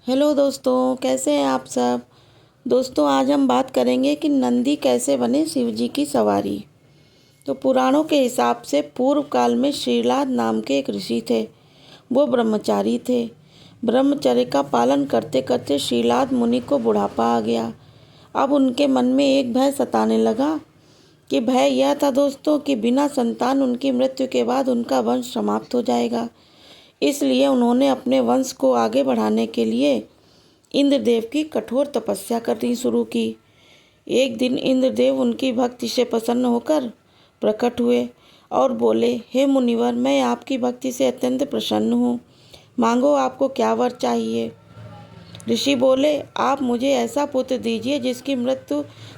Hello दोस्तों, कैसे हैं आप सब। दोस्तों, आज हम बात करेंगे कि नंदी कैसे बने शिव जी की सवारी। तो पुराणों के हिसाब से पूर्व काल में श्रीलाद नाम के एक ऋषि थे। वो ब्रह्मचारी थे। ब्रह्मचर्य का पालन करते करते श्रीलाद मुनि को बुढ़ापा आ गया। अब उनके मन में एक भय सताने लगा। कि भय यह था दोस्तों कि बिना संतान उनकी मृत्यु के बाद उनका वंश समाप्त हो जाएगा। इसलिए उन्होंने अपने वंश को आगे बढ़ाने के लिए इंद्रदेव की कठोर तपस्या करनी शुरू की। एक दिन इंद्रदेव उनकी भक्ति से प्रसन्न होकर प्रकट हुए और बोले, हे मुनिवर, मैं आपकी भक्ति से अत्यंत प्रसन्न हूँ। मांगो, आपको क्या वर चाहिए। ऋषि बोले, आप मुझे ऐसा पुत्र दीजिए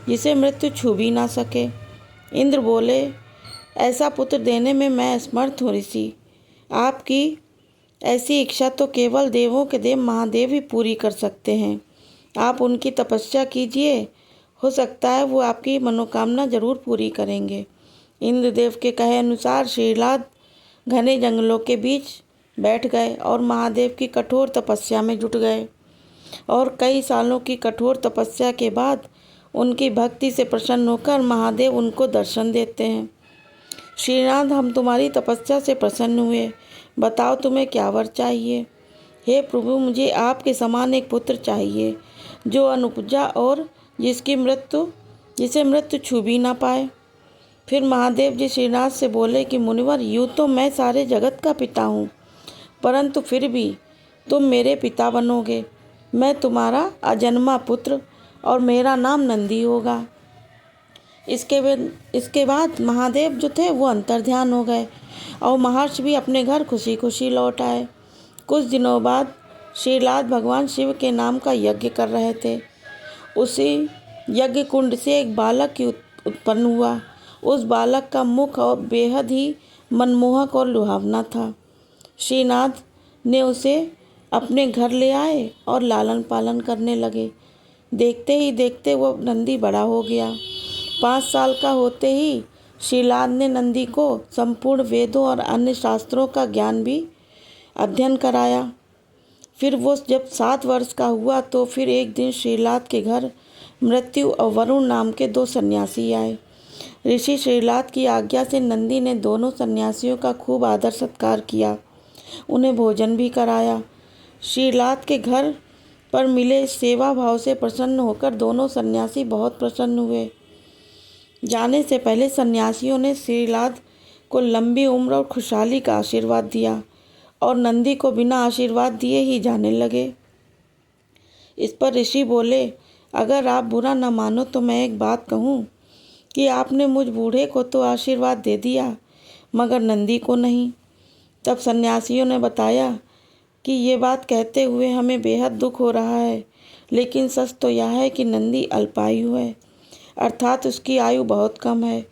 जिसे मृत्यु छू भी ना सके। इंद्र बोले, ऐसा पुत्र देने में मैं असमर्थ हूँ ऋषि। आपकी ऐसी इच्छा तो केवल देवों के देव महादेव ही पूरी कर सकते हैं। आप उनकी तपस्या कीजिए, हो सकता है वो आपकी मनोकामना जरूर पूरी करेंगे। इंद्रदेव के कहे अनुसार श्रीलाद घने जंगलों के बीच बैठ गए और महादेव की कठोर तपस्या में जुट गए। और कई सालों की कठोर तपस्या के बाद उनकी भक्ति से प्रसन्न होकर महादेव उनको दर्शन देते हैं। श्रीनाथ, हम तुम्हारी तपस्या से प्रसन्न हुए। बताओ, तुम्हें क्या वर चाहिए। हे प्रभु, मुझे आपके समान एक पुत्र चाहिए जो अनुपजा और जिसे मृत्यु छू भी ना पाए। फिर महादेव जी श्रीनाथ से बोले कि मुनिवर, यूँ तो मैं सारे जगत का पिता हूँ, परंतु फिर भी तुम मेरे पिता बनोगे। मैं तुम्हारा अजन्मा पुत्र और मेरा नाम नंदी होगा। इसके बाद महादेव जो थे वो अंतर्ध्यान हो गए और महर्षि भी अपने घर खुशी खुशी लौट आए। कुछ दिनों बाद श्रीलाद भगवान शिव के नाम का यज्ञ कर रहे थे। उसी यज्ञ कुंड से एक बालक की उत्पन्न हुआ। उस बालक का मुख और बेहद ही मनमोहक और लुभावना था। श्रीनाथ ने उसे अपने घर ले आए और लालन पालन करने लगे। देखते ही देखते वो नंदी बड़ा हो गया। 5 साल का होते ही श्रीलाद ने नंदी को संपूर्ण वेदों और अन्य शास्त्रों का ज्ञान भी अध्ययन कराया। फिर वो जब 7 वर्ष का हुआ तो फिर एक दिन श्रीलाद के घर मृत्यु और वरुण नाम के 2 सन्यासी आए। ऋषि श्रीलाद की आज्ञा से नंदी ने दोनों सन्यासियों का खूब आदर सत्कार किया, उन्हें भोजन भी कराया। श्रीलाद के घर पर मिले सेवा भाव से प्रसन्न होकर दोनों सन्यासी बहुत प्रसन्न हुए। जाने से पहले सन्यासियों ने श्रीलाद को लंबी उम्र और खुशहाली का आशीर्वाद दिया और नंदी को बिना आशीर्वाद दिए ही जाने लगे। इस पर ऋषि बोले, अगर आप बुरा न मानो तो मैं एक बात कहूँ कि आपने मुझ बूढ़े को तो आशीर्वाद दे दिया मगर नंदी को नहीं। तब सन्यासियों ने बताया कि ये बात कहते हुए हमें बेहद दुख हो रहा है, लेकिन सच तो यह है कि नंदी अल्पायु है, अर्थात उसकी आयु बहुत कम है।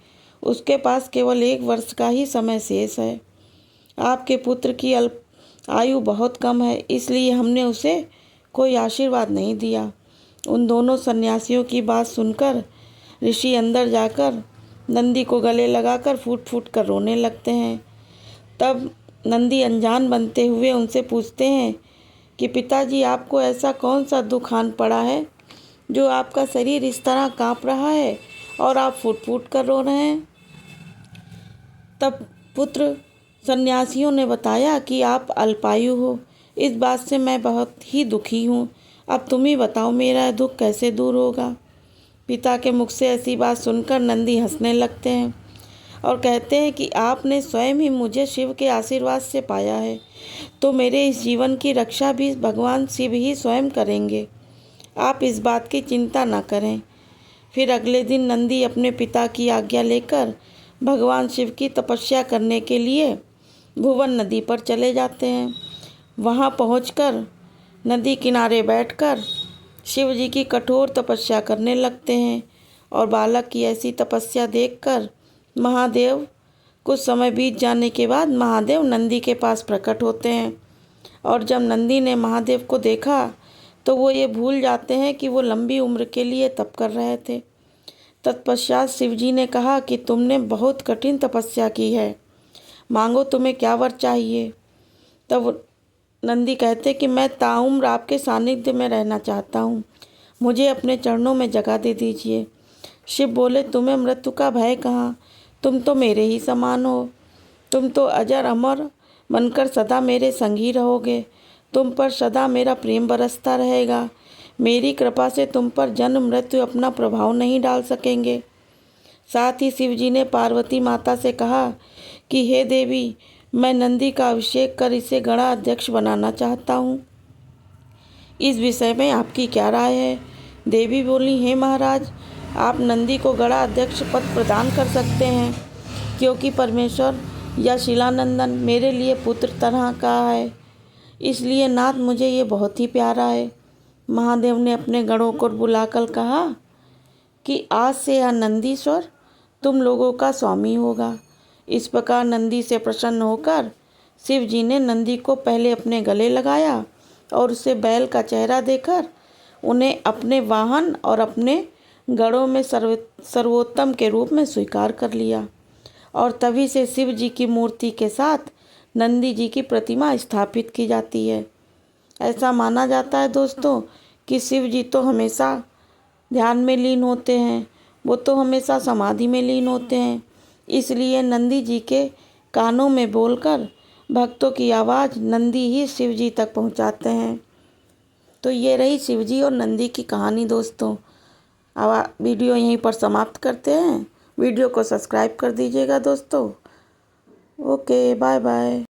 उसके पास केवल 1 वर्ष का ही समय शेष है। आपके पुत्र की आयु बहुत कम है, इसलिए हमने उसे कोई आशीर्वाद नहीं दिया। उन दोनों सन्यासियों की बात सुनकर ऋषि अंदर जाकर नंदी को गले लगाकर फूट फूट कर रोने लगते हैं। तब नंदी अनजान बनते हुए उनसे पूछते हैं कि पिताजी, आपको ऐसा कौन सा दुख आन पड़ा है जो आपका शरीर इस तरह कांप रहा है और आप फूट फूट कर रो रहे हैं। तब पुत्र सन्यासियों ने बताया कि आप अल्पायु हो, इस बात से मैं बहुत ही दुखी हूँ। अब तुम ही बताओ, मेरा दुख कैसे दूर होगा। पिता के मुख से ऐसी बात सुनकर नंदी हंसने लगते हैं और कहते हैं कि आपने स्वयं ही मुझे शिव के आशीर्वाद से पाया है, तो मेरे इस जीवन की रक्षा भी भगवान शिव ही स्वयं करेंगे। आप इस बात की चिंता न करें। फिर अगले दिन नंदी अपने पिता की आज्ञा लेकर भगवान शिव की तपस्या करने के लिए भुवन नदी पर चले जाते हैं। वहां पहुंचकर नदी किनारे बैठकर शिव जी की कठोर तपस्या करने लगते हैं और बालक की ऐसी तपस्या देखकर महादेव कुछ समय बीत जाने के बाद महादेव नंदी के पास प्रकट होते हैं। और जब नंदी ने महादेव को देखा तो वो ये भूल जाते हैं कि वो लंबी उम्र के लिए तप कर रहे थे। तत्पश्चात शिवजी ने कहा कि तुमने बहुत कठिन तपस्या की है, मांगो तुम्हें क्या वर चाहिए। तब नंदी कहते कि मैं ताउम्र आपके सानिध्य में रहना चाहता हूँ, मुझे अपने चरणों में जगह दे दीजिए। शिव बोले, तुम्हें मृत्यु का भय कहाँ, तुम तो मेरे ही समान हो। तुम तो अजर अमर बनकर सदा मेरे संग ही रहोगे। तुम पर सदा मेरा प्रेम बरसता रहेगा। मेरी कृपा से तुम पर जन्म मृत्यु अपना प्रभाव नहीं डाल सकेंगे। साथ ही शिव जी ने पार्वती माता से कहा कि हे देवी, मैं नंदी का अभिषेक कर इसे गणा अध्यक्ष बनाना चाहता हूँ। इस विषय में आपकी क्या राय है? देवी बोली, हे महाराज, आप नंदी को गणा अध्यक्ष पद प्रदान कर सकते हैं, क्योंकि परमेश्वर या शिलानंदन मेरे लिए पुत्र तरह का है, इसलिए नाथ मुझे ये बहुत ही प्यारा है। महादेव ने अपने गणों को बुलाकर कहा कि आज से यह नंदीश्वर तुम लोगों का स्वामी होगा। इस प्रकार नंदी से प्रसन्न होकर शिव जी ने नंदी को पहले अपने गले लगाया और उसे बैल का चेहरा देकर उन्हें अपने वाहन और अपने गणों में सर्वोत्तम के रूप में स्वीकार कर लिया। और तभी से शिव जी की मूर्ति के साथ नंदी जी की प्रतिमा स्थापित की जाती है। ऐसा माना जाता है दोस्तों कि शिव जी तो हमेशा ध्यान में लीन होते हैं, वो तो हमेशा समाधि में लीन होते हैं, इसलिए नंदी जी के कानों में बोलकर भक्तों की आवाज़ नंदी ही शिव जी तक पहुंचाते हैं। तो ये रही शिव जी और नंदी की कहानी दोस्तों। अब वीडियो यहीं पर समाप्त करते हैं। वीडियो को सब्सक्राइब कर दीजिएगा दोस्तों। Okay, bye bye.